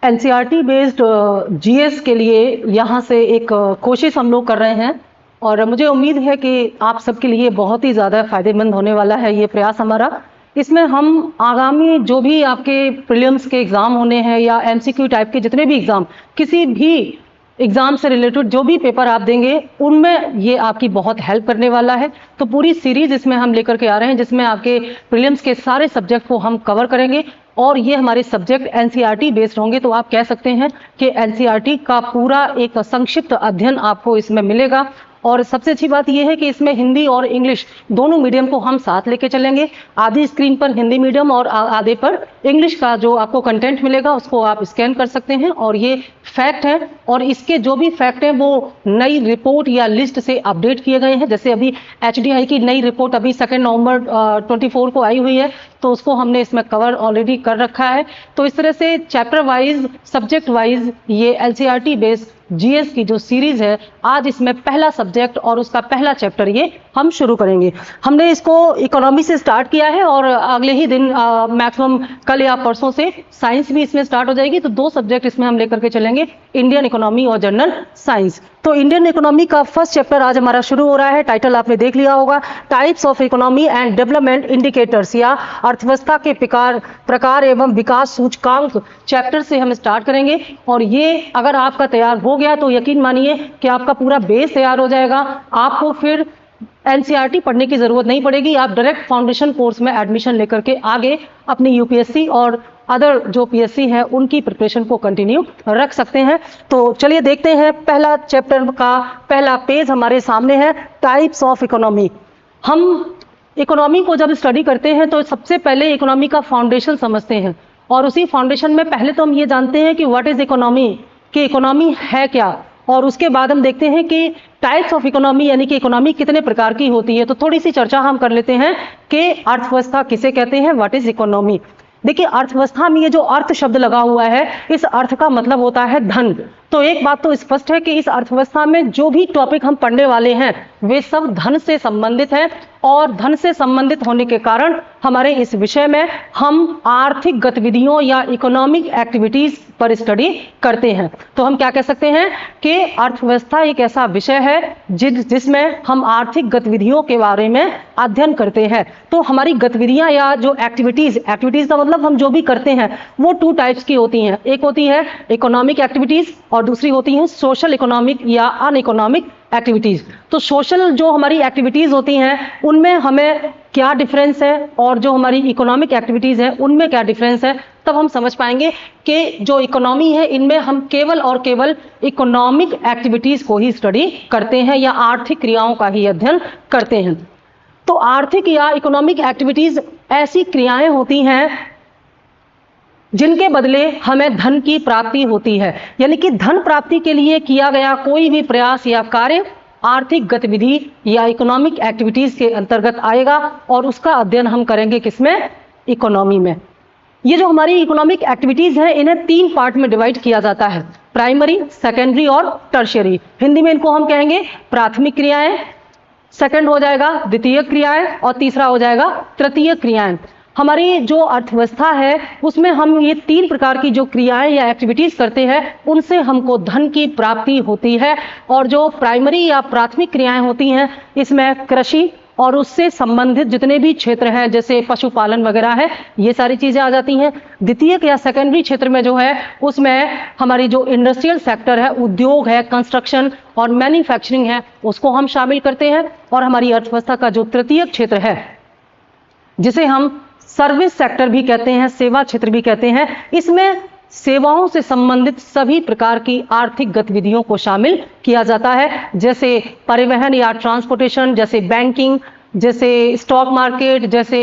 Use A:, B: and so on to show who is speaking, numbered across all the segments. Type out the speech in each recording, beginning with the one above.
A: NCERT based GS के लिए यहाँ से एक कोशिश हम लोग कर रहे हैं और मुझे उम्मीद है कि आप सबके लिए बहुत ही ज़्यादा फायदेमंद होने वाला है ये प्रयास हमारा। इसमें हम आगामी जो भी आपके प्रीलिम्स के एग्ज़ाम होने हैं या एमसीक्यू टाइप के जितने भी एग्ज़ाम, किसी भी एग्ज़ाम से रिलेटेड जो भी पेपर आप देंगे उनमें ये आपकी बहुत हेल्प करने वाला है। तो पूरी सीरीज इसमें हम लेकर के आ रहे हैं जिसमें आपके प्रीलिम्स के सारे सब्जेक्ट को हम कवर करेंगे और ये हमारे सब्जेक्ट एनसीईआरटी बेस्ड होंगे। तो आप कह सकते हैं कि एनसीईआरटी का पूरा एक संक्षिप्त अध्ययन आपको इसमें मिलेगा। और सबसे अच्छी बात यह है कि इसमें हिंदी और इंग्लिश दोनों मीडियम को हम साथ लेके चलेंगे। आधी स्क्रीन पर हिंदी मीडियम और आधे पर इंग्लिश का जो आपको कंटेंट मिलेगा उसको आप स्कैन कर सकते हैं और ये फैक्ट है। और इसके जो भी फैक्ट हैं वो नई रिपोर्ट या लिस्ट से अपडेट किए गए हैं। जैसे अभी एचडीआई की नई रिपोर्ट अभी 2 नवंबर 24 को आई हुई है, तो उसको हमने इसमें कवर ऑलरेडी कर रखा है। तो इस तरह से चैप्टर वाइज, सब्जेक्ट वाइज ये एनसीईआरटी बेस्ड जीएस की जो सीरीज है, आज इसमें पहला सब्जेक्ट और उसका पहला चैप्टर ये हम शुरू करेंगे। हमने इसको इकोनॉमी से स्टार्ट किया है और अगले ही दिन मैक्सिमम कल या परसों से साइंस भी इसमें स्टार्ट हो जाएगी। तो 2 सब्जेक्ट इसमें हम लेकर के चलेंगे, इंडियन इकोनॉमी और जनरल साइंस। तो इंडियन इकोनॉमी का फर्स्ट चैप्टर आज हमारा शुरू हो रहा है। टाइटल आपने देख लिया होगा, types of economy and development indicators, या अर्थव्यवस्था के प्रकार एवं विकास सूचकांक चैप्टर से हम स्टार्ट करेंगे। और ये अगर आपका तैयार हो गया तो यकीन मानिए कि आपका पूरा बेस तैयार हो जाएगा। आपको फिर एनसीईआरटी पढ़ने की जरूरत नहीं पड़ेगी, आप डायरेक्ट फाउंडेशन कोर्स में एडमिशन लेकर के आगे अपनी यूपीएससी और अदर जो पीएससी है उनकी प्रिपरेशन को कंटिन्यू रख सकते हैं। तो चलिए देखते हैं, पहला चैप्टर का पहला पेज हमारे सामने है, टाइप्स ऑफ इकोनॉमी। हम इकोनॉमी को जब स्टडी करते हैं तो सबसे पहले इकोनॉमी का फाउंडेशन समझते हैं और उसी फाउंडेशन में पहले तो हम ये जानते हैं कि व्हाट इज इकोनॉमी, कि इकोनॉमी है क्या। और उसके बाद हम देखते हैं कि टाइप्स ऑफ इकोनॉमी यानी कि इकोनॉमी कितने प्रकार की होती है। तो थोड़ी सी चर्चा हम कर लेते हैं कि अर्थव्यवस्था किसे कहते हैं, व्हाट इज इकोनॉमी। देखिए, अर्थव्यवस्था में ये जो अर्थ शब्द लगा हुआ है, इस अर्थ का मतलब होता है धन। तो एक बात तो स्पष्ट है कि इस अर्थव्यवस्था में जो भी टॉपिक हम पढ़ने वाले हैं वे सब धन से संबंधित हैं और धन से संबंधित होने के कारण हमारे इस विषय में हम आर्थिक गतिविधियों या इकोनॉमिक एक्टिविटीज पर स्टडी करते हैं। तो हम क्या कह सकते हैं कि अर्थव्यवस्था एक ऐसा विषय है जिसमें हम आर्थिक गतिविधियों के बारे में अध्ययन करते हैं। तो हमारी गतिविधियां या जो एक्टिविटीज का मतलब हम जो भी करते हैं वो 2 टाइप्स की होती हैं। एक होती है इकोनॉमिक एक्टिविटीज और दूसरी होती है सोशल इकोनॉमिक या अन इकोनॉमिक एक्टिविटीज। तो सोशल जो हमारी एक्टिविटीज होती हैं उनमें हमें क्या डिफरेंस है और जो हमारी इकोनॉमिक एक्टिविटीज है उनमें क्या डिफरेंस है, तब हम समझ पाएंगे कि जो इकोनॉमी है इनमें हम केवल और केवल इकोनॉमिक एक्टिविटीज को ही स्टडी करते हैं या आर्थिक क्रियाओं का ही अध्ययन करते हैं। तो आर्थिक या इकोनॉमिक एक्टिविटीज ऐसी क्रियाएं होती हैं जिनके बदले हमें धन की प्राप्ति होती है, यानी कि धन प्राप्ति के लिए किया गया कोई भी प्रयास या कार्य आर्थिक गतिविधि या इकोनॉमिक एक्टिविटीज के अंतर्गत आएगा और उसका अध्ययन हम करेंगे किसमें, इकोनॉमी में। ये जो हमारी इकोनॉमिक एक्टिविटीज हैं इन्हें 3 पार्ट में डिवाइड किया जाता है, प्राइमरी, सेकेंडरी और टर्शियरी। हिंदी में इनको हम कहेंगे प्राथमिक क्रियाएं, सेकंड हो जाएगा द्वितीय क्रियाएं और तीसरा हो जाएगा तृतीय क्रियाएं। हमारी जो अर्थव्यवस्था है उसमें हम ये 3 प्रकार की जो क्रियाएं या एक्टिविटीज करते हैं उनसे हमको धन की प्राप्ति होती है। और जो प्राइमरी या प्राथमिक क्रियाएं होती हैं इसमें कृषि और उससे संबंधित जितने भी क्षेत्र हैं जैसे पशुपालन वगैरह है, ये सारी चीजें आ जाती हैं। द्वितीय या सेकेंडरी क्षेत्र में जो है उसमें हमारी जो इंडस्ट्रियल सेक्टर है, उद्योग है, कंस्ट्रक्शन और मैन्युफैक्चरिंग है, उसको हम शामिल करते हैं। और हमारी अर्थव्यवस्था का जो तृतीय क्षेत्र है जिसे हम सर्विस सेक्टर भी कहते हैं, सेवा क्षेत्र भी कहते हैं, इसमें सेवाओं से संबंधित सभी प्रकार की आर्थिक गतिविधियों को शामिल किया जाता है, जैसे परिवहन या ट्रांसपोर्टेशन, जैसे बैंकिंग, जैसे स्टॉक मार्केट, जैसे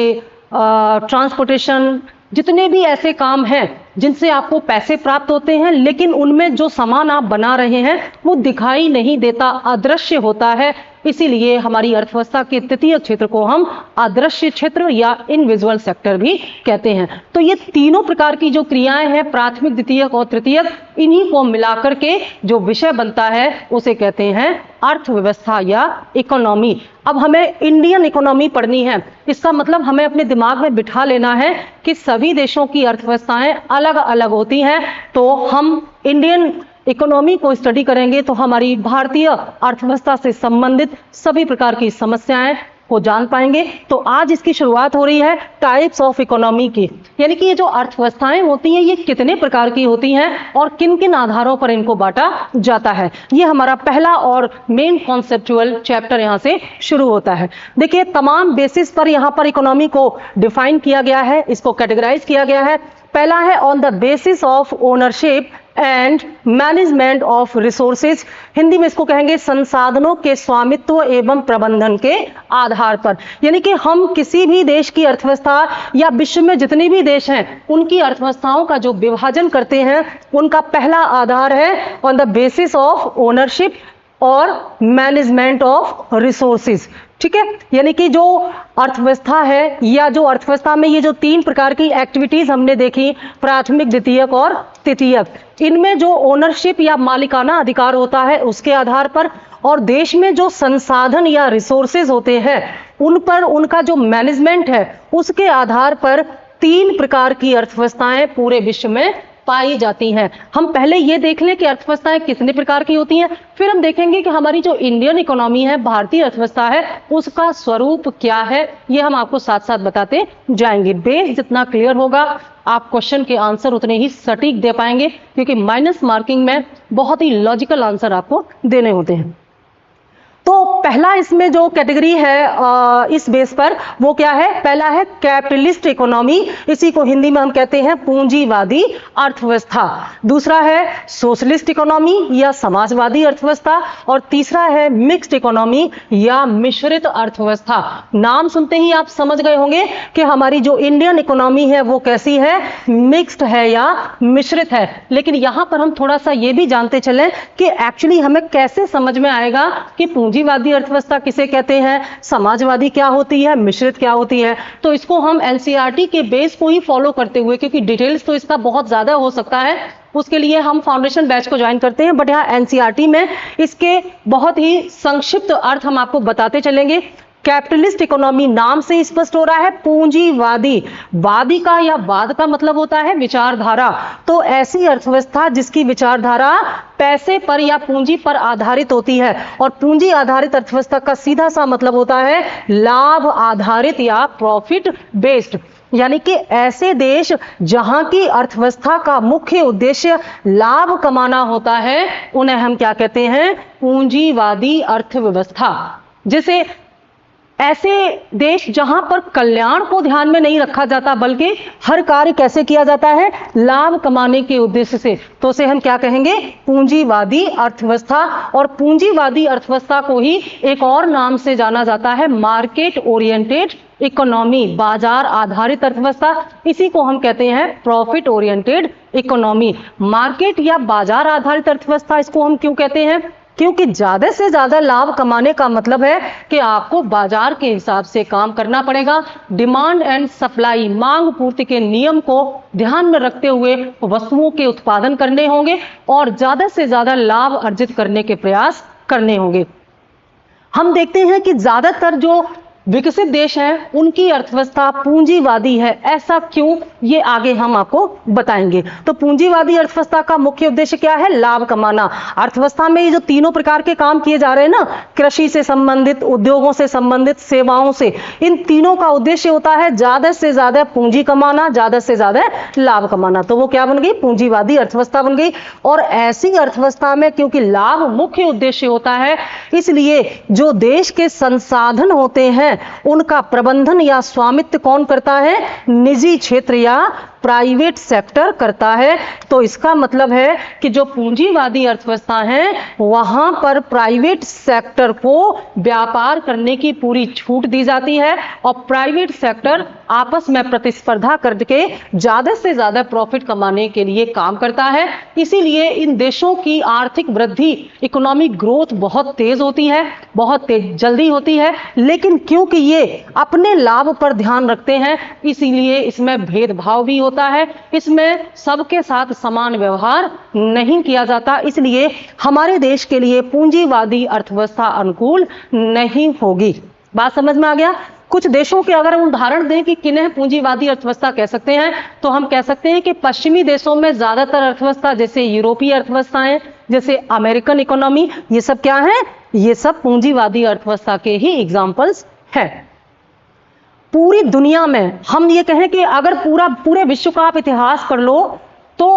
A: ट्रांसपोर्टेशन। जितने भी ऐसे काम हैं जिनसे आपको पैसे प्राप्त होते हैं लेकिन उनमें जो सामान आप बना रहे हैं वो दिखाई नहीं देता, अदृश्य होता है, इसीलिए हमारी अर्थव्यवस्था के तृतीय क्षेत्र को हम अदृश्य क्षेत्र या इनविजिबल सेक्टर भी कहते हैं। तो ये तीनों प्रकार की जो क्रियाएं हैं, प्राथमिक, द्वितीयक और तृतीयक, इन्हीं को मिलाकर के जो विषय बनता है उसे कहते हैं अर्थव्यवस्था या इकोनॉमी। अब हमें इंडियन इकोनॉमी पढ़नी है, इसका मतलब हमें अपने दिमाग में बिठा लेना है कि सभी देशों की अर्थव्यवस्थाएं अलग अलग होती हैं। तो हम इंडियन इकोनॉमी को स्टडी करेंगे तो हमारी भारतीय अर्थव्यवस्था से संबंधित सभी प्रकार की समस्याएं को जान पाएंगे। तो आज इसकी शुरुआत हो रही है टाइप्स ऑफ इकोनॉमी की, यानी कि ये जो अर्थव्यवस्थाएं होती हैं ये कितने प्रकार की होती हैं और किन किन आधारों पर इनको बांटा जाता है। ये हमारा पहला और मेन कॉन्सेप्चुअल चैप्टर यहाँ से शुरू होता है। देखिए, तमाम बेसिस पर यहाँ पर इकोनॉमी को डिफाइन किया गया है, इसको कैटेगराइज किया गया है। पहला है on the basis of ownership and management of resources, Hindi में इसको कहेंगे संसाधनों के स्वामित्व एवं प्रबंधन के आधार पर। यानी कि हम किसी भी देश की अर्थव्यवस्था या विश्व में जितने भी देश हैं उनकी अर्थव्यवस्थाओं का जो विभाजन करते हैं उनका पहला आधार है on the basis of ownership और मैनेजमेंट ऑफ रिसोर्सेज। ठीक है, यानी कि जो अर्थव्यवस्था है या जो अर्थव्यवस्था में ये जो तीन प्रकार की एक्टिविटीज हमने देखी, प्राथमिक, द्वितीयक और तृतीयक, इनमें जो ओनरशिप या मालिकाना अधिकार होता है उसके आधार पर, और देश में जो संसाधन या रिसोर्सेज होते हैं उन पर उनका जो मैनेजमेंट है उसके आधार पर तीन प्रकार की अर्थव्यवस्थाएं पूरे विश्व में पाई जाती हैं। हम पहले ये देख लें कि अर्थव्यवस्थाएं कितने प्रकार की होती हैं, फिर हम देखेंगे कि हमारी जो इंडियन इकोनॉमी है, भारतीय अर्थव्यवस्था है, उसका स्वरूप क्या है, ये हम आपको साथ साथ बताते जाएंगे। बेस जितना क्लियर होगा आप क्वेश्चन के आंसर उतने ही सटीक दे पाएंगे, क्योंकि माइनस मार्किंग में बहुत ही लॉजिकल आंसर आपको देने होते हैं। तो पहला इसमें जो कैटेगरी है इस बेस पर वो क्या है, पहला है कैपिटलिस्ट इकोनॉमी, इसी को हिंदी में हम कहते हैं पूंजीवादी अर्थव्यवस्था। दूसरा है सोशलिस्ट इकोनॉमी या समाजवादी अर्थव्यवस्था, और तीसरा है मिक्स्ड इकोनॉमी या मिश्रित अर्थव्यवस्था। नाम सुनते ही आप समझ गए होंगे कि हमारी जो इंडियन इकोनॉमी है वो कैसी है, मिक्स्ड है या मिश्रित है। लेकिन यहां पर हम थोड़ा सा ये भी जानते चलें कि एक्चुअली हमें कैसे समझ में आएगा कि पूंजीवादी अर्थव्यवस्था किसे कहते हैं, समाजवादी क्या होती है, मिश्रित क्या होती है। तो इसको हम एनसीईआरटी के बेस को ही फॉलो करते हुए, क्योंकि डिटेल्स तो इसका बहुत ज्यादा हो सकता है, उसके लिए हम फाउंडेशन बैच को ज्वाइन करते हैं, बट यहाँ एनसीईआरटी में इसके बहुत ही संक्षिप्त अर्थ हम आपको बताते चलेंगे। कैपिटलिस्ट इकोनॉमी नाम से स्पष्ट हो रहा है पूंजीवादी, वादी का या वाद का मतलब होता है विचारधारा। तो ऐसी अर्थव्यवस्था जिसकी विचारधारा पैसे पर या पूंजी पर आधारित होती है, और पूंजी आधारित अर्थव्यवस्था का सीधा सा मतलब होता है लाभ आधारित या प्रॉफिट बेस्ड। यानी कि ऐसे देश जहां की अर्थव्यवस्था का मुख्य उद्देश्य लाभ कमाना होता है उन्हें हम क्या कहते हैं, पूंजीवादी अर्थव्यवस्था। जैसे ऐसे देश जहां पर कल्याण को ध्यान में नहीं रखा जाता बल्कि हर कार्य कैसे किया जाता है, लाभ कमाने के उद्देश्य से, तो उसे हम क्या कहेंगे, पूंजीवादी अर्थव्यवस्था। और पूंजीवादी अर्थव्यवस्था को ही एक और नाम से जाना जाता है मार्केट ओरिएंटेड इकोनॉमी, बाजार आधारित अर्थव्यवस्था। इसी को हम कहते हैं प्रॉफिट ओरिएंटेड इकोनॉमी। मार्केट या बाजार आधारित अर्थव्यवस्था इसको हम क्यों कहते हैं, क्योंकि ज्यादा से ज्यादा लाभ कमाने का मतलब है कि आपको बाजार के हिसाब से काम करना पड़ेगा। डिमांड एंड सप्लाई, मांग पूर्ति के नियम को ध्यान में रखते हुए वस्तुओं के उत्पादन करने होंगे और ज्यादा से ज्यादा लाभ अर्जित करने के प्रयास करने होंगे। हम देखते हैं कि ज्यादातर जो विकसित देश हैं उनकी अर्थव्यवस्था पूंजीवादी है। ऐसा क्यों, ये आगे हम आपको बताएंगे। तो पूंजीवादी अर्थव्यवस्था का मुख्य उद्देश्य क्या है, लाभ कमाना। अर्थव्यवस्था में ये जो तीनों प्रकार के काम किए जा रहे हैं ना, कृषि से संबंधित, उद्योगों से संबंधित, सेवाओं से, इन तीनों का उद्देश्य होता है ज्यादा से ज्यादा पूंजी कमाना, ज्यादा से ज्यादा लाभ कमाना। तो वो क्या बन गई, पूंजीवादी अर्थव्यवस्था बन गई। और ऐसी अर्थव्यवस्था में क्योंकि लाभ मुख्य उद्देश्य होता है, इसलिए जो देश के संसाधन होते हैं उनका प्रबंधन या स्वामित्व कौन करता है, निजी क्षेत्र या प्राइवेट सेक्टर करता है। तो इसका मतलब है कि जो पूंजीवादी अर्थव्यवस्था है वहां पर प्राइवेट सेक्टर को व्यापार करने की पूरी छूट दी जाती है और प्राइवेट सेक्टर आपस में प्रतिस्पर्धा करके ज्यादा से ज्यादा प्रॉफिट कमाने के लिए काम करता है। इसीलिए इन देशों की आर्थिक वृद्धि, इकोनॉमिक ग्रोथ बहुत तेज होती है, बहुत तेज जल्दी होती है। लेकिन क्योंकि ये अपने लाभ पर ध्यान रखते हैं इसीलिए इसमें भेदभाव भी होता है, इसमें सबके साथ समान व्यवहार नहीं किया जाता। इसलिए हमारे देश के लिए पूंजीवादी अर्थव्यवस्था अनुकूल नहीं होगी। बात समझ में आ गया? कुछ देशों के अगर हम उदाहरण दें कि किन्हें पूंजीवादी अर्थव्यवस्था कह सकते हैं, तो हम कह सकते हैं कि पश्चिमी देशों में ज्यादातर अर्थव्यवस्था, जैसे यूरोपीय अर्थव्यवस्थाएं, जैसे अमेरिकन इकोनॉमी, ये सब क्या है? ये सब पूंजीवादी अर्थव्यवस्था के ही एग्जाम्पल्स है। पूरी दुनिया में हम ये कहें कि अगर पूरे विश्व का आप इतिहास पढ़ लो तो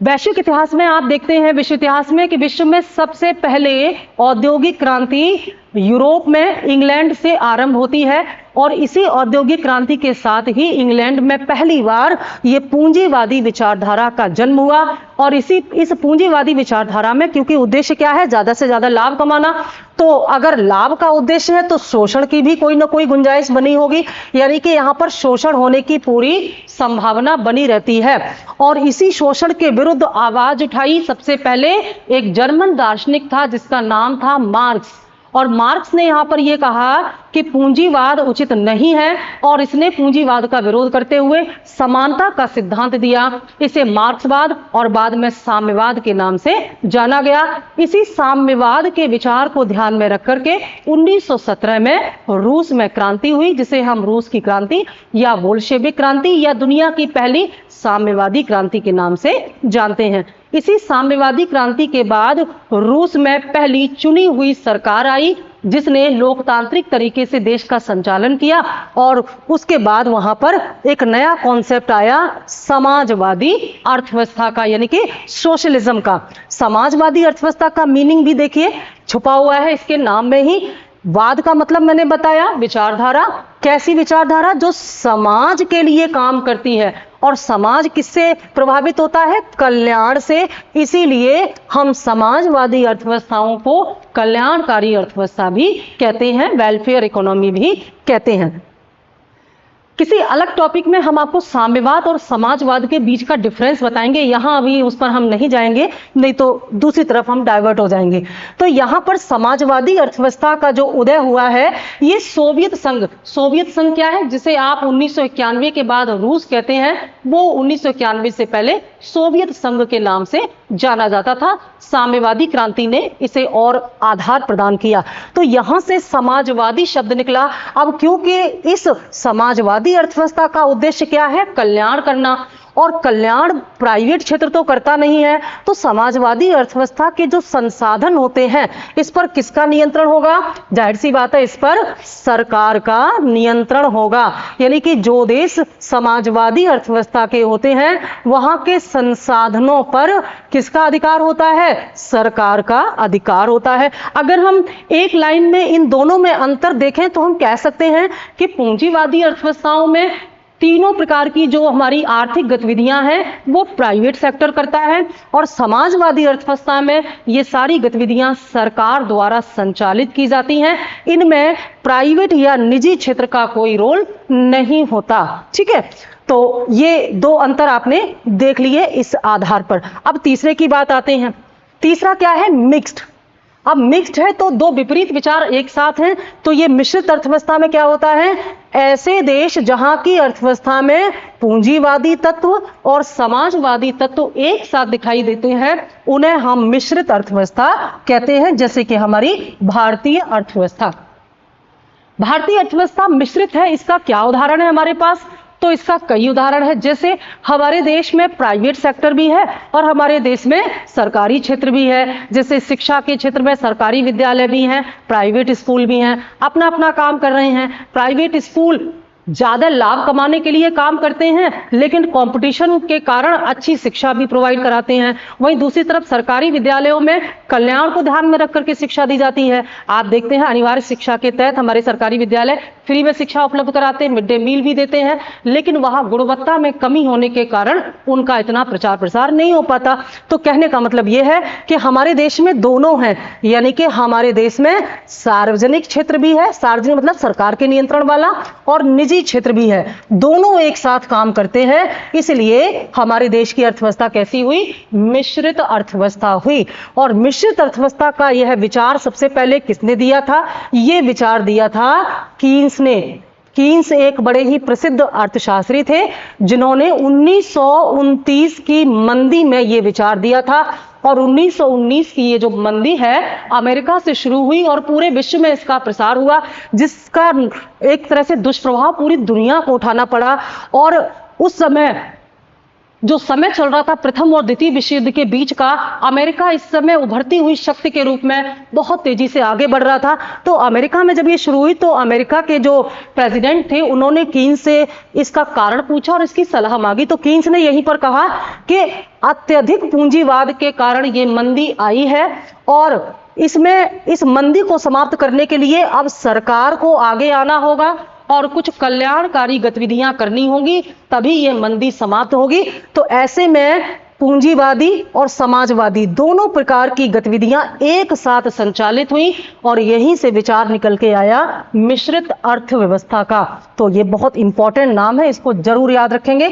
A: वैश्विक इतिहास में आप देखते हैं, विश्व इतिहास में, कि विश्व में सबसे पहले औद्योगिक क्रांति यूरोप में इंग्लैंड से आरंभ होती है और इसी औद्योगिक क्रांति के साथ ही इंग्लैंड में पहली बार ये पूंजीवादी विचारधारा का जन्म हुआ। और इस पूंजीवादी विचारधारा में क्योंकि उद्देश्य क्या है? ज्यादा से ज्यादा लाभ कमाना। तो अगर लाभ का उद्देश्य है तो शोषण की भी कोई ना कोई गुंजाइश बनी होगी, यानी कि यहाँ पर शोषण होने की पूरी संभावना बनी रहती है। और इसी शोषण के विरुद्ध आवाज उठाई सबसे पहले एक जर्मन दार्शनिक था जिसका नाम था मार्क्स। और मार्क्स ने यहाँ पर यह कहा कि पूंजीवाद उचित नहीं है और इसने पूंजीवाद का विरोध करते हुए समानता का सिद्धांत दिया। इसे मार्क्सवाद और बाद में साम्यवाद के नाम से जाना गया। इसी साम्यवाद के विचार को ध्यान में रख करके 1917 में रूस में क्रांति हुई, जिसे हम रूस की क्रांति या बोल्शेविक क्रांति या दुनिया की पहली साम्यवादी क्रांति के नाम से जानते हैं। इसी साम्यवादी क्रांति के बाद रूस में पहली चुनी हुई सरकार आई जिसने लोकतांत्रिक तरीके से देश का संचालन किया और उसके बाद वहां पर एक नया कॉन्सेप्ट आया समाजवादी अर्थव्यवस्था का, यानी कि सोशलिज्म का। समाजवादी अर्थव्यवस्था का मीनिंग भी देखिए छुपा हुआ है इसके नाम में ही। वाद का मतलब मैंने बताया, विचारधारा। कैसी विचारधारा? जो समाज के लिए काम करती है। और समाज किससे प्रभावित होता है? कल्याण से। इसीलिए हम समाजवादी अर्थव्यवस्थाओं को कल्याणकारी अर्थव्यवस्था भी कहते हैं, वेलफेयर इकोनॉमी भी कहते हैं। किसी अलग टॉपिक में हम आपको साम्यवाद और समाजवाद के बीच का डिफरेंस बताएंगे, यहां अभी उस पर हम नहीं जाएंगे, नहीं तो दूसरी तरफ हम डाइवर्ट हो जाएंगे। तो यहां पर समाजवादी अर्थव्यवस्था का जो उदय हुआ है ये सोवियत संघ क्या है, जिसे आप 1991 के बाद रूस कहते हैं, वो 1991 से पहले सोवियत संघ के नाम से जाना जाता था। साम्यवादी क्रांति ने इसे और आधार प्रदान किया, तो यहां से समाजवादी शब्द निकला। अब क्योंकि इस समाजवादी अर्थव्यवस्था का उद्देश्य क्या है? कल्याण करना, और कल्याण प्राइवेट क्षेत्र तो करता नहीं है, तो समाजवादी अर्थव्यवस्था के जो संसाधन होते हैं इस पर किसका नियंत्रण होगा? जाहिर सी बात है, इस पर सरकार का नियंत्रण होगा। यानी कि जो देश समाजवादी अर्थव्यवस्था के होते हैं वहां के संसाधनों पर किसका अधिकार होता है? सरकार का अधिकार होता है। अगर हम एक लाइन में इन दोनों में अंतर देखें तो हम कह सकते हैं कि पूंजीवादी अर्थव्यवस्थाओं में तीनों प्रकार की जो हमारी आर्थिक गतिविधियां हैं वो प्राइवेट सेक्टर करता है, और समाजवादी अर्थव्यवस्था में ये सारी गतिविधियां सरकार द्वारा संचालित की जाती हैं। इनमें प्राइवेट या निजी क्षेत्र का कोई रोल नहीं होता। ठीक है, तो ये दो अंतर आपने देख लिए इस आधार पर। अब तीसरे की बात आते हैं। तीसरा क्या है? मिक्स्ड। अब मिक्स्ड है तो दो विपरीत विचार एक साथ हैं, तो ये मिश्रित अर्थव्यवस्था में क्या होता है? ऐसे देश जहां की अर्थव्यवस्था में पूंजीवादी तत्व और समाजवादी तत्व एक साथ दिखाई देते हैं उन्हें हम मिश्रित अर्थव्यवस्था कहते हैं, जैसे कि हमारी भारतीय अर्थव्यवस्था। भारतीय अर्थव्यवस्था मिश्रित है, इसका क्या उदाहरण है हमारे पास? तो इसका कई उदाहरण है। जैसे हमारे देश में प्राइवेट सेक्टर भी है और हमारे देश में सरकारी क्षेत्र भी है। जैसे शिक्षा के क्षेत्र में सरकारी विद्यालय भी हैं, प्राइवेट स्कूल भी हैं, अपना अपना काम कर रहे हैं। प्राइवेट स्कूल ज्यादा लाभ कमाने के लिए काम करते हैं लेकिन कंपटीशन के कारण अच्छी शिक्षा भी प्रोवाइड कराते हैं। वहीं दूसरी तरफ सरकारी विद्यालयों में कल्याण को ध्यान में रख करके शिक्षा दी जाती है। आप देखते हैं अनिवार्य शिक्षा के तहत हमारे सरकारी विद्यालय फ्री में शिक्षा उपलब्ध कराते हैं, मिड डे मील भी देते हैं, लेकिन वहां गुणवत्ता में कमी होने के कारण उनका इतना प्रचार प्रसार नहीं हो पाता। तो कहने का मतलब यह है कि हमारे देश में दोनों हैं, यानी कि हमारे देश में सार्वजनिक क्षेत्र भी है, सार्वजनिक मतलब सरकार के नियंत्रण वाला, और निजी क्षेत्र भी है, दोनों एक साथ काम करते हैं। इसलिए हमारे देश की अर्थव्यवस्था कैसी हुई? मिश्रित अर्थव्यवस्था हुई। और मिश्रित अर्थव्यवस्था का यह विचार सबसे पहले किसने दिया था? यह विचार दिया था कीन्स ने। कीन्स एक बड़े ही प्रसिद्ध अर्थशास्त्री थे, जिन्होंने 1929 की मंदी में यह विचार दिया था। और 1919 की ये जो मंदी है अमेरिका से शुरू हुई और पूरे विश्व में इसका प्रसार हुआ, जिसका एक तरह से दुष्प्रभाव पूरी दुनिया को उठाना पड़ा। और उस समय जो समय चल रहा था प्रथम और द्वितीय विश्व युद्ध के बीच का, अमेरिका इस समय उभरती हुई शक्ति के रूप में बहुत तेजी से आगे बढ़ रहा था। तो अमेरिका में जब ये शुरू हुई तो अमेरिका के जो प्रेसिडेंट थे उन्होंने कीन्स से इसका कारण पूछा और इसकी सलाह मांगी। तो कीन्स ने यहीं पर कहा कि अत्यधिक पूंजीवाद के कारण ये मंदी आई है और इसमें इस मंदी को समाप्त करने के लिए अब सरकार को आगे आना होगा और कुछ कल्याणकारी गतिविधियां करनी होंगी, तभी ये मंदी समाप्त होगी। तो ऐसे में पूंजीवादी और समाजवादी दोनों प्रकार की गतिविधियां एक साथ संचालित हुई और यहीं से विचार निकल के आया मिश्रित अर्थव्यवस्था का। तो ये बहुत इंपॉर्टेंट नाम है, इसको जरूर याद रखेंगे।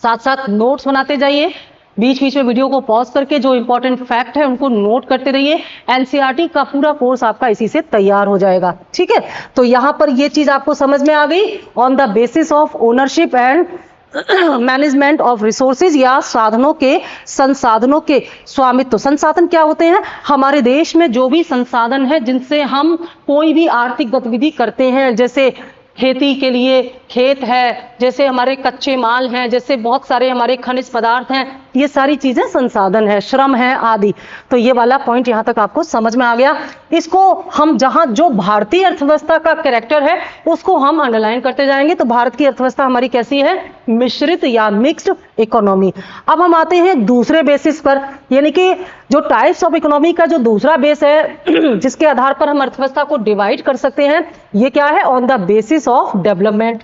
A: साथ साथ नोट्स बनाते जाइए, बीच बीच में वीडियो को पॉज करके जो इंपॉर्टेंट फैक्ट है उनको नोट करते रहिए। एनसीईआरटी का पूरा कोर्स आपका इसी से तैयार हो जाएगा, ठीक है। तो यहां पर ये चीज आपको समझ में आ गई। On the basis of ownership and management of resources, या साधनों के संसाधनों के स्वामित्व। संसाधन क्या होते हैं? हमारे देश में जो भी संसाधन है जिनसे हम कोई भी आर्थिक गतिविधि करते हैं, जैसे खेती के लिए खेत है, जैसे हमारे कच्चे माल हैं, जैसे बहुत सारे हमारे खनिज पदार्थ हैं, ये सारी चीजें संसाधन है, श्रम है आदि। तो ये वाला पॉइंट यहां तक आपको समझ में आ गया। इसको हम जहां जो भारतीय अर्थव्यवस्था का कैरेक्टर है उसको हम अंडरलाइन करते जाएंगे। तो भारत की अर्थव्यवस्था हमारी कैसी है? मिश्रित या मिक्स्ड इकोनॉमी। अब हम आते हैं दूसरे बेसिस पर, यानी कि जो टाइप्स ऑफ इकोनॉमी का जो दूसरा बेस है जिसके आधार पर हम अर्थव्यवस्था को डिवाइड कर सकते हैं, ये क्या है? On the basis of development.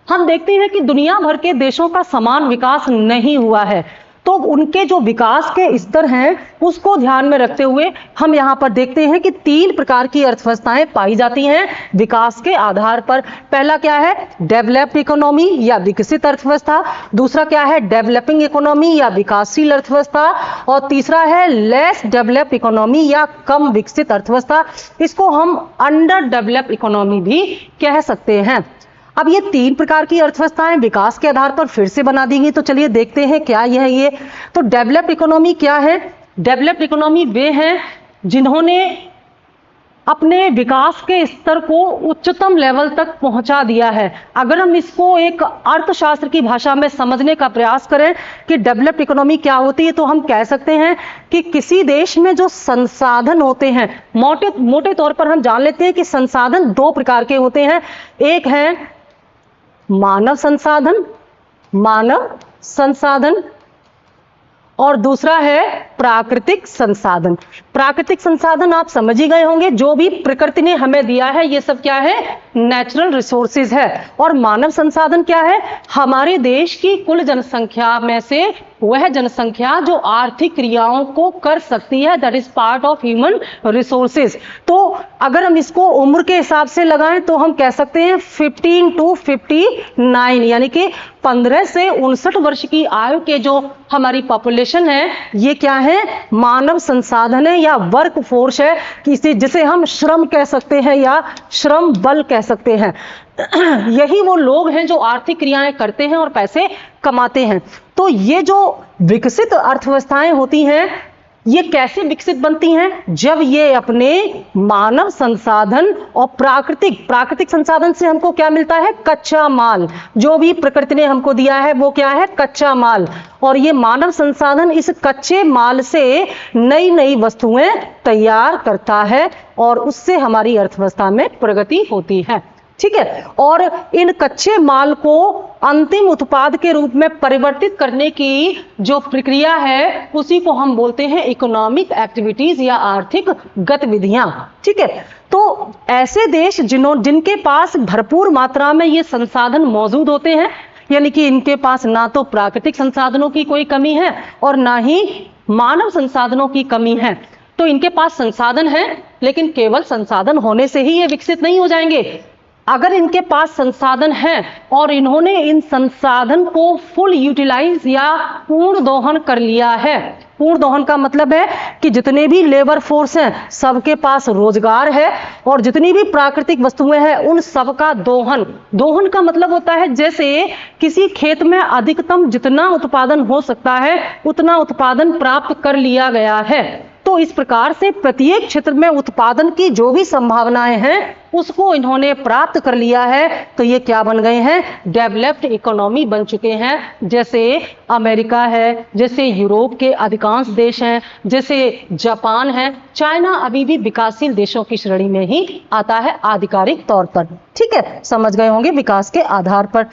A: हम देखते हैं कि दुनिया भर के देशों का समान विकास नहीं हुआ है, तो उनके जो विकास के स्तर हैं उसको ध्यान में रखते हुए हम यहाँ पर देखते हैं कि 3 प्रकार की अर्थव्यवस्थाएं पाई जाती हैं विकास के आधार पर। पहला क्या है? डेवलप्ड इकोनॉमी या विकसित अर्थव्यवस्था। दूसरा क्या है? डेवलपिंग इकोनॉमी या विकासशील अर्थव्यवस्था। और तीसरा है लेस डेवलप्ड इकोनॉमी या कम विकसित अर्थव्यवस्था। इसको हम अंडर डेवलप्ड इकोनॉमी भी कह सकते हैं। अब ये 3 प्रकार की अर्थव्यवस्थाएं विकास के आधार पर फिर से बना दी गई। तो चलिए देखते हैं क्या यह है ये। तो डेवलप्ड इकोनॉमी क्या है? डेवलप्ड इकोनॉमी वे हैं जिन्होंने अपने विकास के स्तर को उच्चतम लेवल तक पहुंचा दिया है। अगर हम इसको एक अर्थशास्त्र की भाषा में समझने का प्रयास करें कि डेवलप्ड इकोनॉमी क्या होती है, तो हम कह सकते हैं कि किसी देश में जो संसाधन होते हैं, मोटे तौर पर हम जान लेते हैं कि संसाधन 2 प्रकार के होते हैं। एक है मानव संसाधन और दूसरा है प्राकृतिक संसाधन। प्राकृतिक संसाधन आप समझ ही गए होंगे, जो भी प्रकृति ने हमें दिया है ये सब क्या है? नेचुरल रिसोर्सेज है। और मानव संसाधन क्या है? हमारे देश की कुल जनसंख्या में से वह जनसंख्या जो आर्थिक क्रियाओं को कर सकती है, that is part of human resources. तो अगर हम इसको उम्र के हिसाब से लगाएं तो हम कह सकते हैं 15 to 59, यानी कि 15 से 59 वर्ष की आयु के जो हमारी पॉपुलेशन है, ये क्या है? मानव संसाधन है या वर्क फोर्स है, जिसे हम श्रम कह सकते हैं या श्रम बल कह सकते हैं। यही वो लोग हैं जो आर्थिक क्रियाएं करते हैं और पैसे कमाते हैं। तो ये जो विकसित अर्थव्यवस्थाएं होती हैं, ये कैसे विकसित बनती हैं? जब ये अपने मानव संसाधन और प्राकृतिक संसाधन से हमको क्या मिलता है? कच्चा माल। जो भी प्रकृति ने हमको दिया है वो क्या है? कच्चा माल। और ये मानव संसाधन इस कच्चे माल से नई नई वस्तुएं तैयार करता है और उससे हमारी अर्थव्यवस्था में प्रगति होती है। ठीक है। और इन कच्चे माल को अंतिम उत्पाद के रूप में परिवर्तित करने की जो प्रक्रिया है उसी को हम बोलते हैं इकोनॉमिक एक्टिविटीज या आर्थिक गतिविधियां। ठीक है। तो ऐसे देश जिनके पास भरपूर मात्रा में ये संसाधन मौजूद होते हैं, यानी कि इनके पास ना तो प्राकृतिक संसाधनों की कोई कमी है और ना ही मानव संसाधनों की कमी है, तो इनके पास संसाधन है, लेकिन केवल संसाधन होने से ही ये विकसित नहीं हो जाएंगे। अगर इनके पास संसाधन है और इन्होंने इन संसाधन को फुल यूटिलाइज या पूर्ण दोहन कर लिया है, पूर्ण दोहन का मतलब है कि जितने भी लेबर फोर्स हैं सबके पास रोजगार है और जितनी भी प्राकृतिक वस्तुएं हैं उन सबका दोहन, दोहन का मतलब होता है जैसे किसी खेत में अधिकतम जितना उत्पादन हो सकता है उतना उत्पादन प्राप्त कर लिया गया है। तो इस प्रकार से प्रत्येक क्षेत्र में उत्पादन की जो भी संभावनाएं हैं उसको इन्होंने प्राप्त कर लिया है। तो ये क्या बन गए हैं? डेवलप्ड इकोनॉमी बन चुके हैं। जैसे अमेरिका है, जैसे यूरोप के अधिकांश देश हैं, जैसे जापान है, चाइना अभी भी विकासशील देशों की श्रेणी में ही आता है आधिकारिक तौर पर। ठीक है, समझ गए होंगे विकास के आधार पर।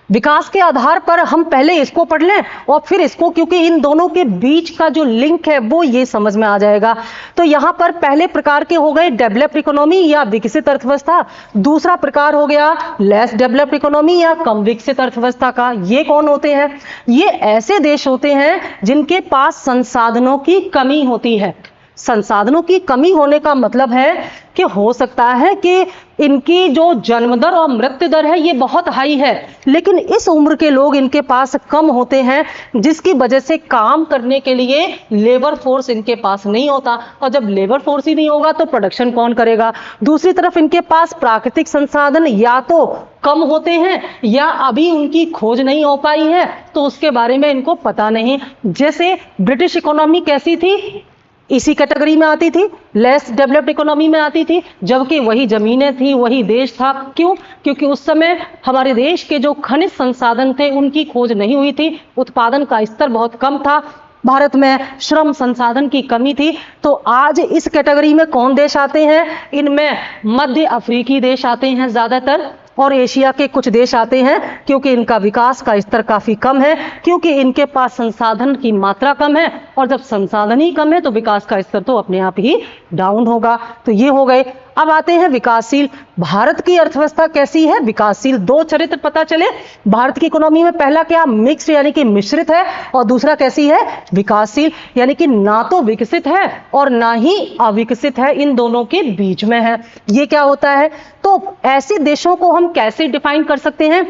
A: विकास के आधार पर हम पहले इसको पढ़ लें और फिर इसको, क्योंकि इन दोनों के बीच का जो लिंक है वो ये समझ में आ जाएगा। तो यहां पर पहले प्रकार के हो गए डेवलप्ड इकोनॉमी या विकसित अर्थव्यवस्था, दूसरा प्रकार हो गया लेस डेवलप्ड इकोनॉमी या कम विकसित अर्थव्यवस्था का। ये कौन होते हैं? ये ऐसे देश होते हैं जिनके पास संसाधनों की कमी होती है। संसाधनों की कमी होने का मतलब है कि हो सकता है कि इनकी जो जन्म दर और मृत्यु दर है ये बहुत हाई है, लेकिन इस उम्र के लोग इनके पास कम होते हैं, जिसकी वजह से काम करने के लिए लेबर फोर्स इनके पास नहीं होता, और जब लेबर फोर्स ही नहीं होगा तो प्रोडक्शन कौन करेगा। दूसरी तरफ इनके पास प्राकृतिक संसाधन या तो कम होते हैं या अभी उनकी खोज नहीं हो पाई है, तो उसके बारे में इनको पता नहीं। जैसे ब्रिटिश इकोनॉमी कैसी थी, इसी कैटेगरी में आती थी, लेस डेवलप्ड इकोनॉमी में आती थी, जबकि वही जमीनें थी, वही देश था। क्यों? क्योंकि उस समय हमारे देश के जो खनिज संसाधन थे उनकी खोज नहीं हुई थी, उत्पादन का स्तर बहुत कम था, भारत में श्रम संसाधन की कमी थी। तो आज इस कैटेगरी में कौन देश आते हैं? इनमें मध्य अफ्रीकी देश आते हैं ज्यादातर, और एशिया के कुछ देश आते हैं, क्योंकि इनका विकास का स्तर काफी कम है, क्योंकि इनके पास संसाधन की मात्रा कम है, और जब संसाधन ही कम है तो विकास का स्तर तो अपने आप ही डाउन होगा। तो ये हो गए। अब आते हैं विकासशील। भारत की अर्थव्यवस्था कैसी है? विकासशील। दो चरित्र पता चले भारत की इकोनॉमी में, पहला क्या? मिक्स्ड यानी कि मिश्रित है, और दूसरा कैसी है? विकासशील, यानी कि ना तो विकसित है और ना ही अविकसित है, इन दोनों के बीच में है। ये क्या होता है? तो ऐसे देशों को हम कैसे डिफाइन कर सकते हैं?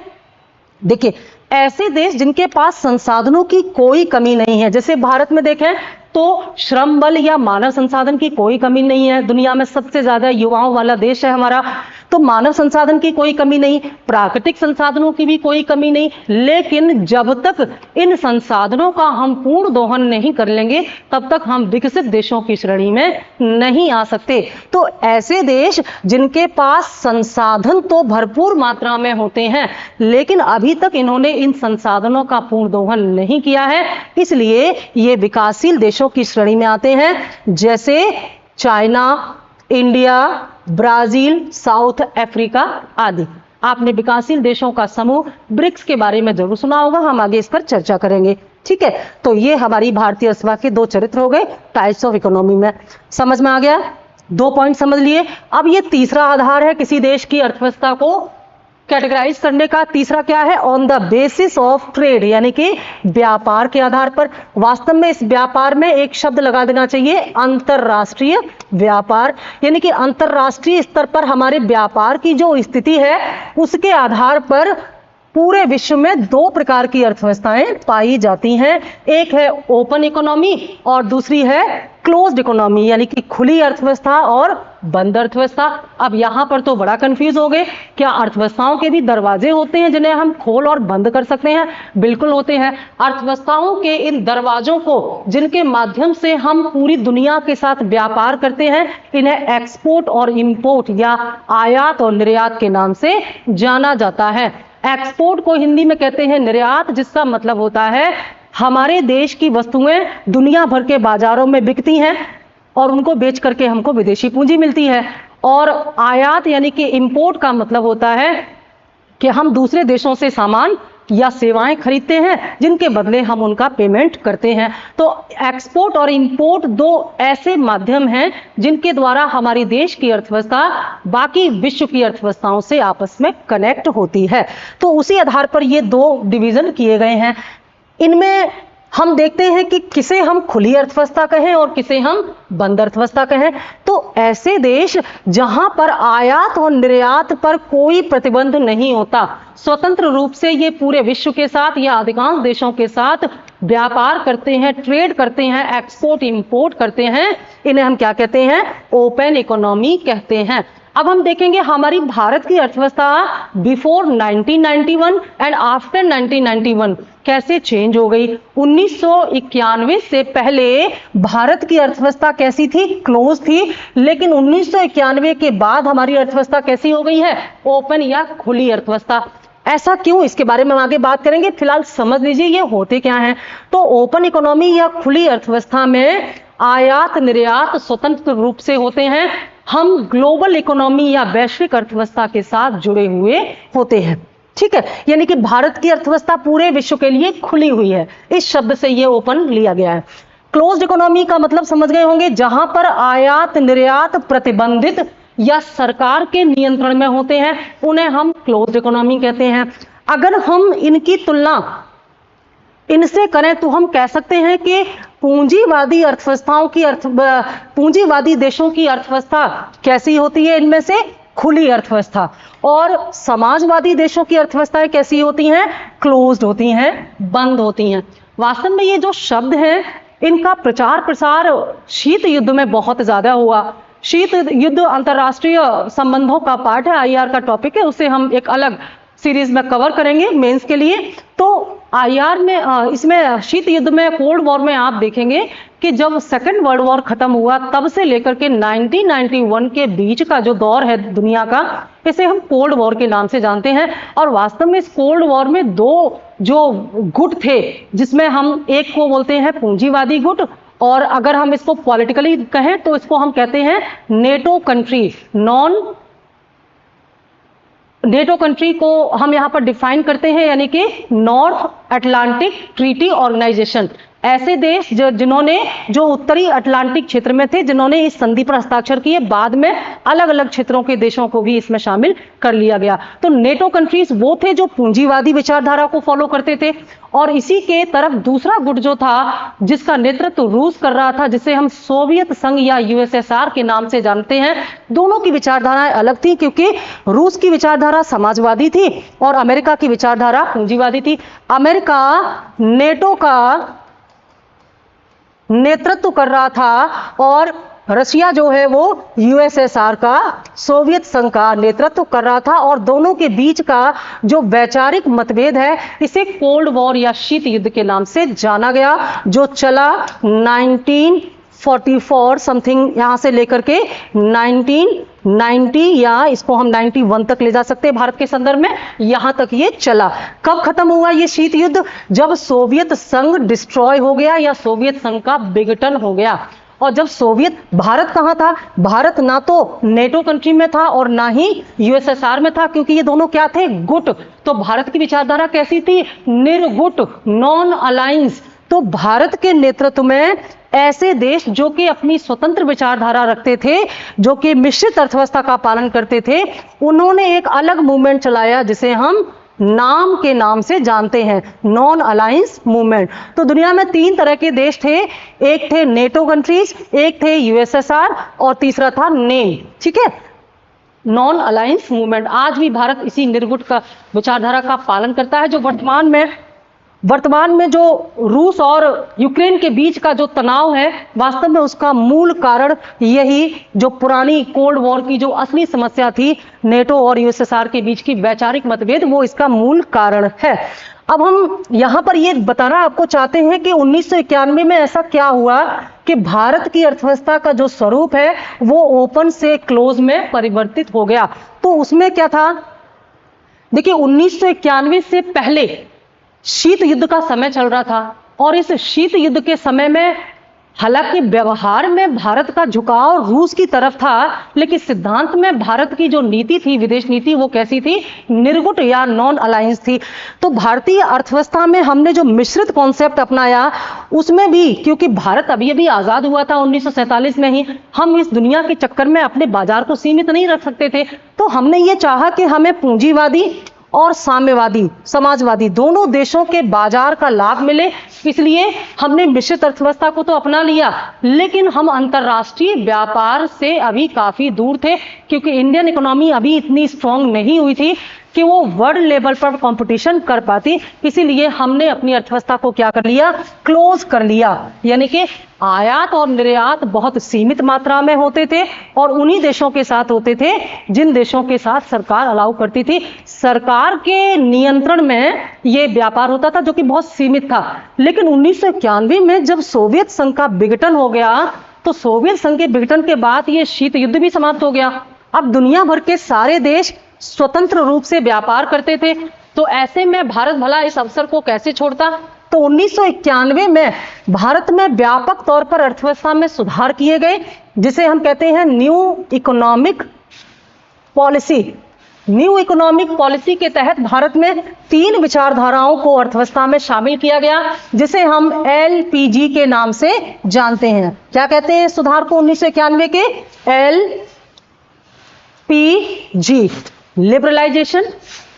A: देखिए, ऐसे देश जिनके पास संसाधनों की कोई कमी नहीं है, जैसे भारत में देखें तो श्रम बल या मानव संसाधन की कोई कमी नहीं है, दुनिया में सबसे ज्यादा युवाओं वाला देश है हमारा, तो मानव संसाधन की कोई कमी नहीं, प्राकृतिक संसाधनों की भी कोई कमी नहीं। लेकिन जब तक इन संसाधनों का हम पूर्ण दोहन नहीं कर लेंगे तब तक हम विकसित देशों की श्रेणी में नहीं आ सकते। तो ऐसे देश जिनके पास संसाधन तो भरपूर मात्रा में होते हैं, लेकिन अभी तक इन्होंने इन संसाधनों का पूर्ण दोहन नहीं किया है, इसलिए ये विकासशील देशों की श्रेणी में आते हैं, जैसे China, India, Brazil, south Africa आदि। आपने विकासशील देशों का समूह ब्रिक्स के बारे में जरूर सुना होगा, हम आगे इस पर चर्चा करेंगे। ठीक है, तो ये हमारी भारतीय अर्थव्यवस्था के दो चरित्र हो गए टाइप्स ऑफ इकोनॉमी में। समझ में आ गया? दो पॉइंट समझ लिए। अब ये तीसरा आधार है किसी देश की अर्थव्यवस्था को कैटेगराइज करने का। तीसरा क्या है? On the basis of trade, यानी कि व्यापार के आधार पर। वास्तव में इस व्यापार में एक शब्द लगा देना चाहिए, अंतरराष्ट्रीय व्यापार, यानी कि अंतरराष्ट्रीय स्तर पर हमारे व्यापार की जो स्थिति है उसके आधार पर पूरे विश्व में दो प्रकार की अर्थव्यवस्थाएं पाई जाती हैं। एक है ओपन इकोनॉमी और दूसरी है क्लोज्ड इकोनॉमी, यानी कि खुली अर्थव्यवस्था और बंद अर्थव्यवस्था। अब यहां पर तो बड़ा कंफ्यूज हो गए, क्या अर्थव्यवस्थाओं के भी दरवाजे होते हैं जिन्हें हम खोल और बंद कर सकते हैं? बिल्कुल होते हैं। अर्थव्यवस्थाओं के इन दरवाजों को, जिनके माध्यम से हम पूरी दुनिया के साथ व्यापार करते हैं, इन्हें एक्सपोर्ट और इंपोर्ट या आयात और निर्यात के नाम से जाना जाता है। एक्सपोर्ट को हिंदी में कहते हैं निर्यात, जिसका मतलब होता है हमारे देश की वस्तुएं दुनिया भर के बाजारों में बिकती हैं और उनको बेच करके हमको विदेशी पूंजी मिलती है। और आयात यानी कि इंपोर्ट का मतलब होता है कि हम दूसरे देशों से सामान या सेवाएं खरीदते हैं जिनके बदले हम उनका पेमेंट करते हैं। तो एक्सपोर्ट और इंपोर्ट दो ऐसे माध्यम हैं जिनके द्वारा हमारी देश की अर्थव्यवस्था बाकी विश्व की अर्थव्यवस्थाओं से आपस में कनेक्ट होती है। तो उसी आधार पर ये दो डिवीजन किए गए हैं। इनमें हम देखते हैं कि किसे हम खुली अर्थव्यवस्था कहें और किसे हम बंद अर्थव्यवस्था कहें। तो ऐसे देश जहां पर आयात और निर्यात पर कोई प्रतिबंध नहीं होता, स्वतंत्र रूप से ये पूरे विश्व के साथ या अधिकांश देशों के साथ व्यापार करते हैं, ट्रेड करते हैं, एक्सपोर्ट इंपोर्ट करते हैं, इन्हें हम क्या कहते हैं? ओपन इकोनॉमी कहते हैं। अब हम देखेंगे हमारी भारत की अर्थव्यवस्था बिफोर 1991 एंड आफ्टर 1991 कैसे चेंज हो गई। 1991 से पहले भारत की अर्थव्यवस्था कैसी थी? क्लोज थी। लेकिन 1991 के बाद हमारी अर्थव्यवस्था कैसी हो गई है? ओपन या खुली अर्थव्यवस्था। ऐसा क्यों, इसके बारे में हम आगे बात करेंगे। फिलहाल समझ लीजिए ये होते क्या हैं। तो ओपन इकोनॉमी या खुली अर्थव्यवस्था में आयात निर्यात स्वतंत्र रूप से होते हैं। हम ग्लोबल इकोनॉमी या वैश्विक अर्थव्यवस्था के साथ जुड़े हुए होते हैं। ठीक है, यानी कि भारत की अर्थव्यवस्था पूरे विश्व के लिए खुली हुई है। इस शब्द से ये ओपन लिया गया है। क्लोज्ड इकोनॉमी का मतलब समझ गए होंगे, जहां पर आयात निर्यात प्रतिबंधित या सरकार के नियंत्रण में होते हैं, उन्हें हम क्लोज्ड इकोनॉमी कहते हैं। अगर हम इनकी तुलना इनसे करें तो हम कह सकते हैं कि पूंजीवादी अर्थव्यवस्थाओं की पूंजीवादी देशों की अर्थव्यवस्था कैसी होती है? इनमें से खुली अर्थव्यवस्था। और समाजवादी देशों की अर्थव्यवस्थाएं कैसी होती हैं? क्लोज्ड होती हैं, बंद होती हैं। वास्तव में ये जो शब्द हैं इनका प्रचार प्रसार शीत युद्ध में बहुत ज्यादा हुआ। शीत युद्ध अंतरराष्ट्रीय संबंधों का पार्ट है, आईआर का टॉपिक है, उसे हम एक अलग सीरीज में कवर करेंगे मेंस के लिए। तो आईआर में इसमें शीत युद्ध में कोल्ड वॉर में आप देखेंगे कि जब सेकेंड वर्ल्ड वॉर खत्म हुआ तब से लेकर के 1991 के बीच का जो दौर है दुनिया का, इसे हम कोल्ड वॉर के नाम से जानते हैं। और वास्तव में इस कोल्ड वॉर में दो जो गुट थे, जिसमें हम एक को बोलते हैं पूंजीवादी गुट, और अगर हम इसको पॉलिटिकली कहें तो इसको हम कहते हैं नेटो कंट्री। नेटो कंट्री को हम यहां पर डिफाइन करते हैं यानी कि नॉर्थ अटलांटिक ट्रीटी ऑर्गेनाइजेशन। ऐसे देश जिन्होंने जो उत्तरी अटलांटिक क्षेत्र में थे, जिन्होंने इस संधि पर हस्ताक्षर किए, बाद में अलग अलग क्षेत्रों के देशों को भी इसमें शामिल कर लिया गया। तो नेटो कंट्रीज वो थे जो पूंजीवादी विचारधारा को फॉलो करते थे, और इसी के तरफ दूसरा गुट जो था जिसका नेतृत्व रूस कर रहा था, जिसे हम सोवियत संघ या यूएसएसआर के नाम से जानते हैं। दोनों की विचारधाराएं अलग थी, क्योंकि रूस की विचारधारा समाजवादी थी और अमेरिका की विचारधारा पूंजीवादी थी। अमेरिका नेटो का नेतृत्व कर रहा था और रशिया जो है वो यूएसएसआर का, सोवियत संघ का नेतृत्व कर रहा था। और दोनों के बीच का जो वैचारिक मतभेद है, इसे कोल्ड वॉर या शीत युद्ध के नाम से जाना गया, जो चला 1944 समथिंग यहां से लेकर के 1990 या इसको हम 91 तक ले जा सकते हैं भारत के संदर्भ में, यहां तक ये चला। कब खत्म हुआ ये शीत युद्ध? जब सोवियत संघ डिस्ट्रॉय हो गया या सोवियत संघ का विघटन हो गया। और जब भारत कहां था? भारत ना तो नेटो कंट्री में था और ना ही यूएसएसआर में था, क्योंकि ये दोनों क्या थे? गुट। तो भारत की विचारधारा कैसी थी? निर्गुट, नॉन अलायंस। तो भारत के नेतृत्व में ऐसे देश जो कि अपनी स्वतंत्र विचारधारा रखते थे, जो कि मिश्रित अर्थव्यवस्था का पालन करते थे, उन्होंने एक अलग मूवमेंट चलाया जिसे हम नाम के नाम से जानते हैं, नॉन अलायंस मूवमेंट। तो दुनिया में तीन तरह के देश थे, एक थे नेटो कंट्रीज, एक थे यूएसएसआर और तीसरा था नेम। ठीक है, नॉन अलायंस मूवमेंट। आज भी भारत इसी निर्गुट का विचारधारा का पालन करता है। जो वर्तमान में जो रूस और यूक्रेन के बीच का जो तनाव है, वास्तव में उसका मूल कारण यही जो पुरानी कोल्ड वॉर की जो असली समस्या थी, नेटो और यूएसएसआर के बीच की वैचारिक मतभेद, वो इसका मूल कारण है। अब हम यहां पर ये बताना आपको चाहते हैं कि 1991 में ऐसा क्या हुआ कि भारत की अर्थव्यवस्था का जो स्वरूप है वो ओपन से क्लोज में परिवर्तित हो गया। तो उसमें क्या था? देखिए, 1991 से पहले शीत युद्ध का समय चल रहा था, और इस शीत युद्ध के समय में हालांकि व्यवहार में भारत का झुकाव रूस की तरफ था, लेकिन सिद्धांत में भारत की जो नीति थी, विदेश नीति, वो कैसी थी? निर्गुट या नॉन अलायंस थी। तो भारतीय अर्थव्यवस्था में हमने जो मिश्रित कॉन्सेप्ट अपनाया, उसमें भी क्योंकि भारत अभी अभी आजाद हुआ था 1947 में ही, हम इस दुनिया के चक्कर में अपने बाजार को सीमित नहीं रख सकते थे। तो हमने ये चाहा कि हमें पूंजीवादी और साम्यवादी, समाजवादी दोनों देशों के बाजार का लाभ मिले, इसलिए हमने मिश्रित अर्थव्यवस्था को तो अपना लिया, लेकिन हम अंतरराष्ट्रीय व्यापार से अभी काफी दूर थे, क्योंकि इंडियन इकोनॉमी अभी इतनी स्ट्रांग नहीं हुई थी कि वो वर्ल्ड लेवल पर कंपटीशन कर पाती। इसीलिए हमने अपनी अर्थव्यवस्था को क्या कर लिया? क्लोज कर लिया। यानी कि आयात और निर्यात बहुत सीमित मात्रा में होते थे और उन्हीं देशों के साथ होते थे जिन देशों के साथ सरकार अलाउ करती थी। सरकार के नियंत्रण में ये व्यापार होता था, जो कि बहुत सीमित था। लेकिन 1991 में जब सोवियत संघ का विघटन हो गया, तो सोवियत संघ के विघटन के बाद ये शीत युद्ध भी समाप्त हो गया। अब दुनिया भर के सारे देश स्वतंत्र रूप से व्यापार करते थे। तो ऐसे में भारत भला इस अवसर को कैसे छोड़ता? तो 1991 में भारत में व्यापक तौर पर अर्थव्यवस्था में सुधार किए गए, जिसे हम कहते हैं new economic policy. New economic policy के तहत भारत में 3 विचारधाराओं को अर्थव्यवस्था में शामिल किया गया, जिसे हम LPG के नाम से जानते हैं। क्या कहते हैं सुधार को 1991 के? LPG, liberalisation,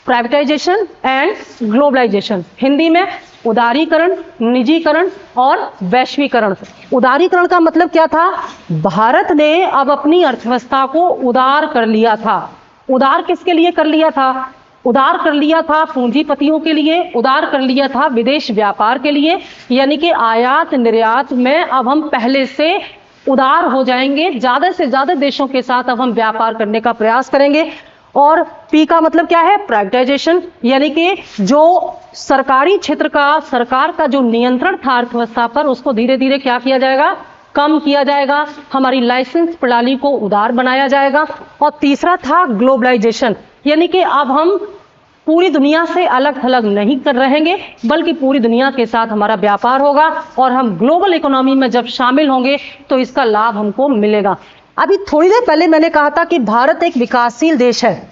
A: privatisation and globalisation. Hindi में उदारीकरण, निजीकरण और वैश्वीकरण। उदारीकरण का मतलब क्या था? भारत ने अब अपनी अर्थव्यवस्था को उदार कर लिया था। उदार किसके लिए कर लिया था? उदार कर लिया था पूंजीपतियों के लिए, उदार कर लिया था विदेश व्यापार के लिए। यानी कि आयात निर्यात में अब हम पहले से उदार हो जाएंगे, ज्यादा से ज्यादा देशों के साथ अब हम व्यापार करने का प्रयास करेंगे। और पी का मतलब क्या है? प्राइवेटाइजेशन। यानी कि जो सरकारी क्षेत्र का, सरकार का जो नियंत्रण था अर्थव्यवस्था पर, उसको धीरे धीरे क्या किया जाएगा? कम किया जाएगा। हमारी लाइसेंस प्रणाली को उदार बनाया जाएगा। और तीसरा था ग्लोबलाइजेशन, यानी कि अब हम पूरी दुनिया से अलग थलग नहीं कर रहेंगे, बल्कि पूरी दुनिया के साथ हमारा व्यापार होगा और हम ग्लोबल इकोनॉमी में जब शामिल होंगे तो इसका लाभ हमको मिलेगा। अभी थोड़ी देर पहले मैंने कहा था कि भारत एक विकासशील देश है,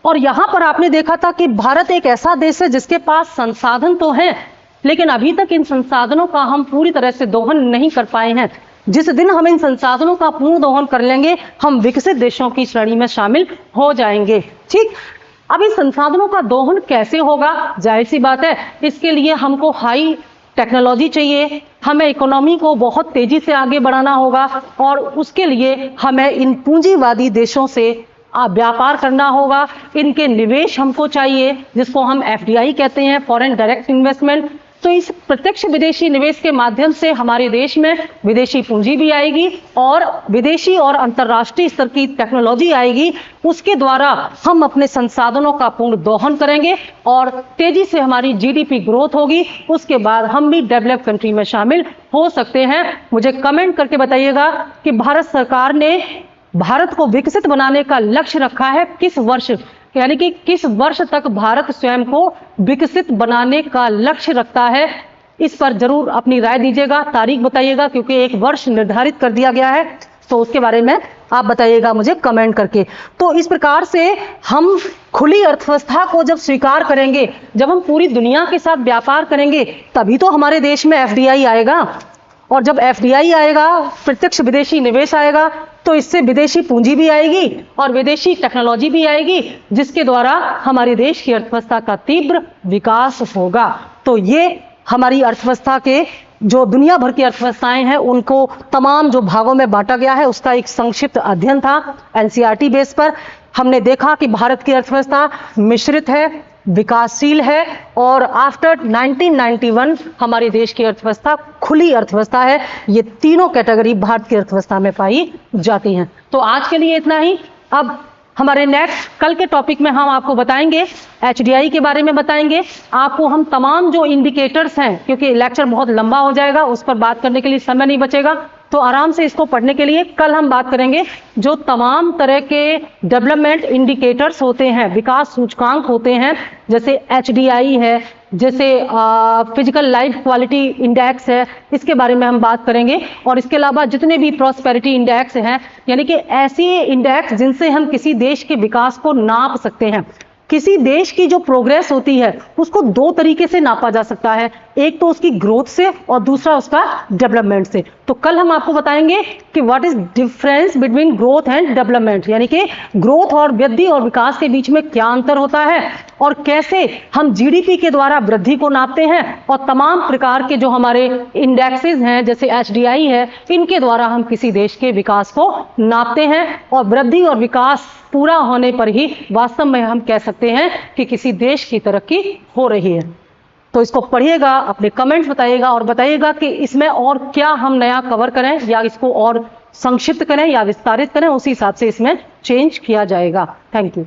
A: और यहां पर आपने देखा था कि भारत एक ऐसा देश है जिसके पास संसाधन तो हैं, लेकिन अभी तक इन संसाधनों का हम पूरी तरह से दोहन नहीं कर पाए हैं। जिस दिन हम इन संसाधनों का पूर्ण दोहन कर लेंगे, हम विकसित देशों की श्रेणी में शामिल हो जाएंगे। ठीक, अब इन संसाधनों का दोहन कैसे होगा? जाहिर सी बात है, इसके लिए हमको हाई टेक्नोलॉजी चाहिए, हमें इकोनॉमी को बहुत तेजी से आगे बढ़ाना होगा, और उसके लिए हमें इन पूंजीवादी देशों से व्यापार करना होगा। इनके निवेश हमको चाहिए, जिसको हम FDI कहते हैं, फॉरेन डायरेक्ट इन्वेस्टमेंट। तो इस प्रत्यक्ष विदेशी निवेश के माध्यम से हमारे देश में विदेशी पूंजी भी आएगी और विदेशी और अंतर्राष्ट्रीय स्तर की टेक्नोलॉजी आएगी। उसके द्वारा हम अपने संसाधनों का पूर्ण दोहन करेंगे और तेजी से हमारी GDP ग्रोथ होगी। उसके बाद हम भी डेवलप कंट्री में शामिल हो सकते हैं। मुझे कमेंट करके बताइएगा कि भारत सरकार ने भारत को विकसित बनाने का लक्ष्य रखा है किस वर्ष, यानी कि किस वर्ष तक भारत स्वयं को विकसित बनाने का लक्ष्य रखता है। इस पर जरूर अपनी राय दीजिएगा, तारीख बताइएगा, क्योंकि एक वर्ष निर्धारित कर दिया गया है, तो उसके बारे में आप बताइएगा मुझे कमेंट करके। तो इस प्रकार से हम खुली अर्थव्यवस्था को जब स्वीकार करेंगे, जब हम पूरी दुनिया के साथ व्यापार करेंगे, तभी तो हमारे देश में FDI आएगा। और जब FDI आएगा, प्रत्यक्ष विदेशी निवेश आएगा, तो इससे विदेशी पूंजी भी आएगी और विदेशी टेक्नोलॉजी भी आएगी, जिसके द्वारा हमारे देश की अर्थव्यवस्था का तीव्र विकास होगा। तो ये हमारी अर्थव्यवस्था के जो दुनिया भर की अर्थव्यवस्थाएं हैं, उनको तमाम जो भागों में बांटा गया है, उसका एक संक्षिप्त अध्ययन था। NCERT बेस पर हमने देखा कि भारत की अर्थव्यवस्था मिश्रित है, विकासशील है, और आफ्टर 1991 हमारे देश की अर्थव्यवस्था खुली अर्थव्यवस्था है। ये तीनों कैटेगरी भारत की अर्थव्यवस्था में पाई जाती हैं। तो आज के लिए इतना ही। अब हमारे नेक्स्ट कल के टॉपिक में हम आपको बताएंगे HDI के बारे में बताएंगे। आपको हम तमाम जो इंडिकेटर्स हैं, क्योंकि लेक्चर बहुत लंबा हो जाएगा, उस पर बात करने के लिए समय नहीं बचेगा, तो आराम से इसको पढ़ने के लिए कल हम बात करेंगे। जो तमाम तरह के डेवलपमेंट इंडिकेटर्स होते हैं, विकास सूचकांक होते हैं, जैसे HDI है, जैसे फिजिकल लाइफ क्वालिटी इंडेक्स है, इसके बारे में हम बात करेंगे। और इसके अलावा जितने भी प्रॉस्पेरिटी इंडेक्स हैं, यानी कि ऐसी इंडेक्स जिनसे हम किसी देश के विकास को नाप सकते हैं। किसी देश की जो प्रोग्रेस होती है उसको दो तरीके से नापा जा सकता है, एक तो उसकी ग्रोथ से और दूसरा उसका डेवलपमेंट से। तो कल हम आपको बताएंगे कि what is difference between growth and development, यानी कि ग्रोथ और वृद्धि और विकास के बीच में क्या अंतर होता है और कैसे हम जीडीपी के द्वारा वृद्धि को नापते हैं और तमाम प्रकार के जो हमारे इंडेक्सेस हैं जैसे एचडीआई है, इनके द्वारा हम किसी देश के विकास को नापते हैं। और वृद्धि और विकास पूरा होने पर ही वास्तव में हम कह सकते हैं कि किसी देश की तरक्की हो रही है। तो इसको पढ़िएगा, अपने कमेंट्स बताइएगा और बताइएगा कि इसमें और क्या हम नया कवर करें या इसको और संक्षिप्त करें या विस्तारित करें, उसी हिसाब से इसमें चेंज किया जाएगा। Thank you.